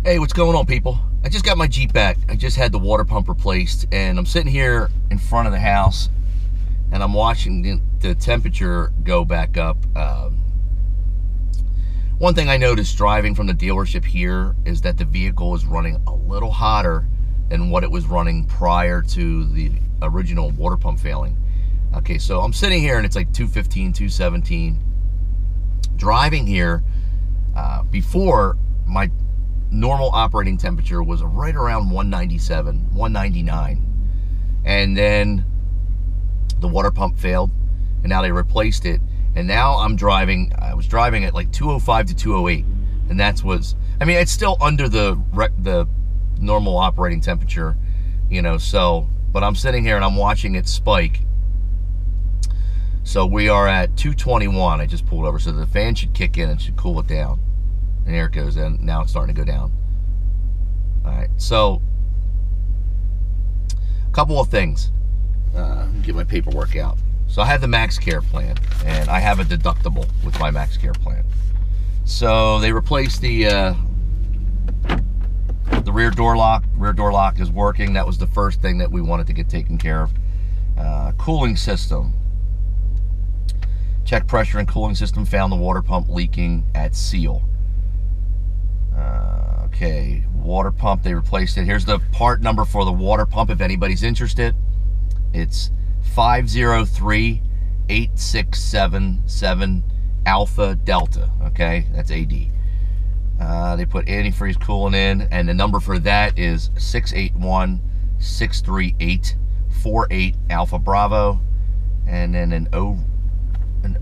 Hey, what's going on, people? I just got my Jeep back. I just had the water pump replaced, and I'm sitting here in front of the house, and I'm watching the temperature go back up. One thing I noticed driving from the dealership here is that the vehicle is running a little hotter than what it was running prior to the original water pump failing. Okay, so I'm sitting here, and it's like 215, 217. Driving here, before, my normal operating temperature was right around 197, 199. And then the water pump failed, and now they replaced it. And now I was driving at like 205 to 208. And I mean, it's still under the normal operating temperature, you know, so, but I'm sitting here and I'm watching it spike. So we are at 221. I just pulled over, so the fan should kick in and should cool it down. And there it goes, and now it's starting to go down. All right, so a couple of things. Get my paperwork out. So I have the Max Care plan, and I have a deductible with my Max Care plan. So they replaced the rear door lock. Rear door lock is working. That was the first thing that we wanted to get taken care of. Cooling system. Check pressure and cooling system. Found the water pump leaking at seal. Okay, water pump, they replaced it. Here's the part number for the water pump if anybody's interested. It's 5038677 Alpha Delta, okay? That's AD. They put antifreeze coolant in, and the number for that is 681638848 Alpha Bravo, and then an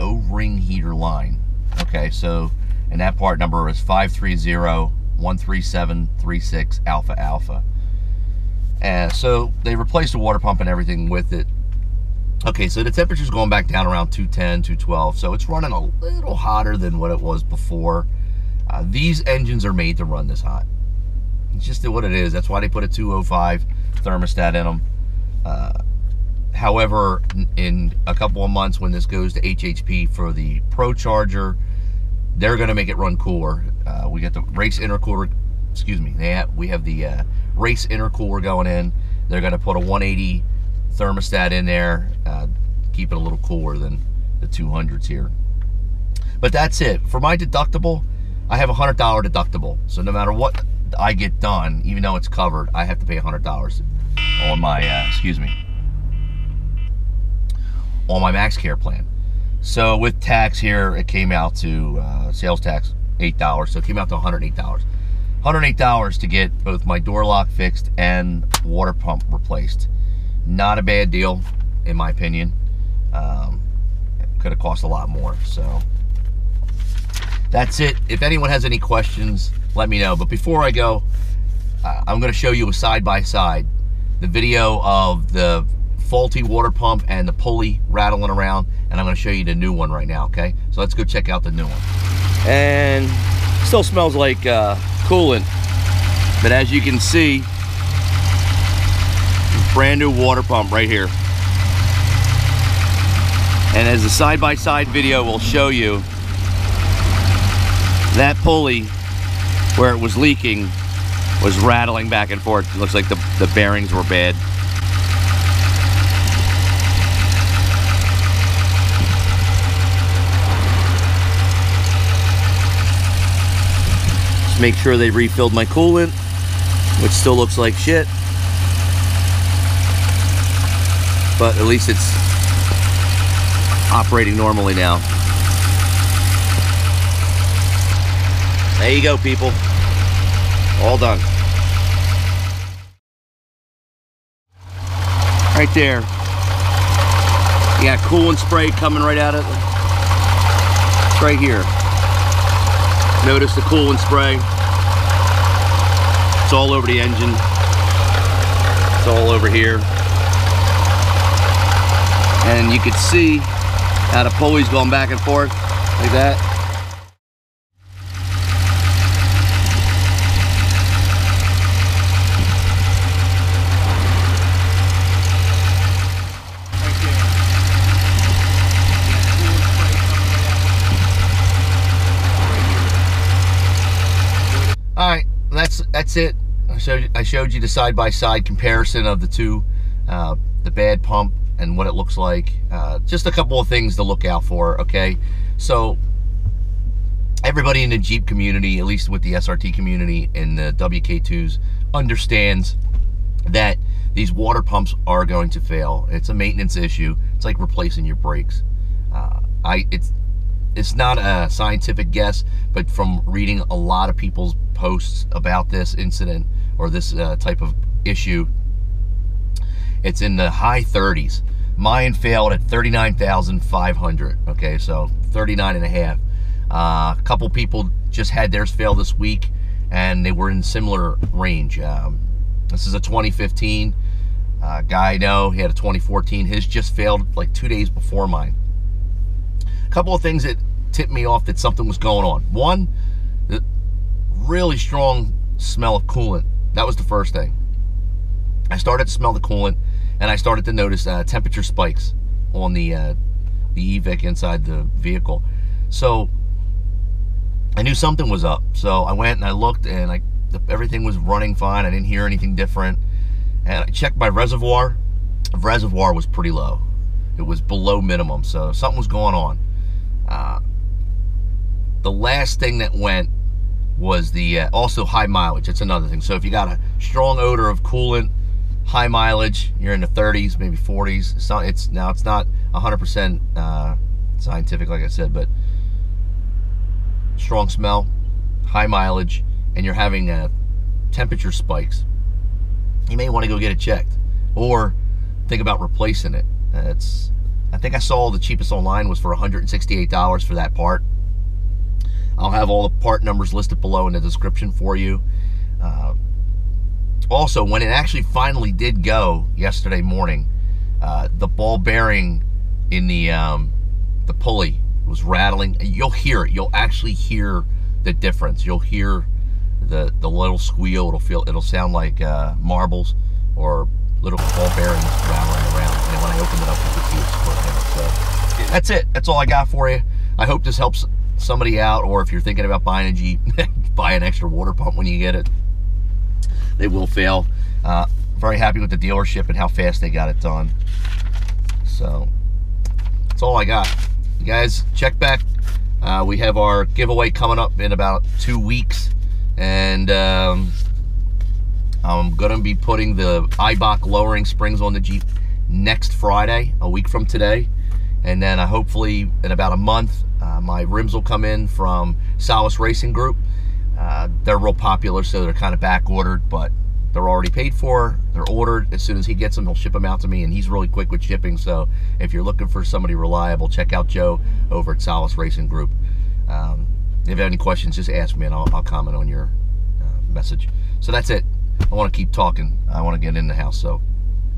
O-ring heater line. Okay, so, and that part number is 530-13736 Alpha Alpha. So they replaced the water pump and everything with it. Okay, so the temperature's going back down around 210, 212, so it's running a little hotter than what it was before. These engines are made to run this hot. It's just what it is. That's why they put a 205 thermostat in them. However, in a couple of months when this goes to HHP for the Pro Charger, they're going to make it run cooler. We get the race intercooler, excuse me, we have the race intercooler going in. They're going to put a 180 thermostat in there, keep it a little cooler than the 200s here. But that's it. For my deductible, I have a $100 deductible. So no matter what I get done, even though it's covered, I have to pay $100 on my, on my Max Care plan. So with tax here, it came out to, sales tax, $8. So it came out to $108. $108 to get both my door lock fixed and water pump replaced. Not a bad deal, in my opinion. Could have cost a lot more. So that's it. If anyone has any questions, let me know. But before I go, I'm going to show you a side-by-side. The video of the faulty water pump and the pulley rattling around, and I'm going to show you the new one right now, okay? So let's go check out the new one. And still smells like coolant, but as you can see, brand new water pump right here. And as the side-by-side video will show you, that pulley where it was leaking was rattling back and forth. It looks like the bearings were bad. Just make sure they refilled my coolant, which still looks like shit. But at least it's operating normally now. There you go, people. All done. Right there. You got coolant spray coming right out of it. It's right here. Notice the coolant spray. It's all over the engine. It's all over here. And you can see how the pulley's going back and forth like that. All right, that's it. I showed you the side-by-side comparison of the two, the bad pump and what it looks like. Just a couple of things to look out for, okay? So everybody in the Jeep community, at least with the SRT community and the WK2s, understands that these water pumps are going to fail. It's a maintenance issue. It's like replacing your brakes. It's not a scientific guess, but from reading a lot of people's posts about this incident or this type of issue, it's in the high 30s. Mine failed at 39,500. Okay, so 39 and a half. A couple people just had theirs fail this week, and they were in similar range. This is a 2015 guy I know. He had a 2014. His just failed like 2 days before mine. A couple of things that tipped me off that something was going on. One, the really strong smell of coolant. That was the first thing. I started to smell the coolant, and I started to notice temperature spikes on the EVIC inside the vehicle. So I knew something was up. So I went and I looked, and everything was running fine. I didn't hear anything different. And I checked my reservoir. The reservoir was pretty low. It was below minimum, so something was going on. The last thing that went was the also high mileage. That's another thing. So if you got a strong odor of coolant, high mileage, you're in the 30s, maybe 40s. It's not 100% scientific, like I said, but strong smell, high mileage, and you're having temperature spikes, you may want to go get it checked or think about replacing it. I think I saw the cheapest online was for $168 for that part. I'll have all the part numbers listed below in the description for you. Also, when it actually finally did go yesterday morning, the ball bearing in the pulley was rattling. You'll hear it. You'll actually hear the difference. You'll hear the little squeal. It'll sound like marbles or little ball bearings rattling around. And when I opened it up, you could see it squirting out. So that's it. That's all I got for you. I hope this helps somebody out, or if you're thinking about buying a Jeep, buy an extra water pump when you get it. They will fail. Very happy with the dealership and how fast they got it done. So that's all I got. You guys, check back. We have our giveaway coming up in about 2 weeks, and I'm going to be putting the Eibach lowering springs on the Jeep next Friday, a week from today. And then hopefully in about a month, my rims will come in from Solace Racing Group. They're real popular, so they're kind of back ordered, but they're already paid for. They're ordered. As soon as he gets them, he'll ship them out to me, and he's really quick with shipping. So if you're looking for somebody reliable, check out Joe over at Solace Racing Group. If you have any questions, just ask me, and I'll comment on your message. So that's it. I want to keep talking. I want to get in the house. So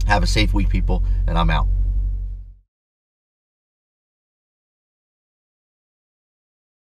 have a safe week, people, and I'm out.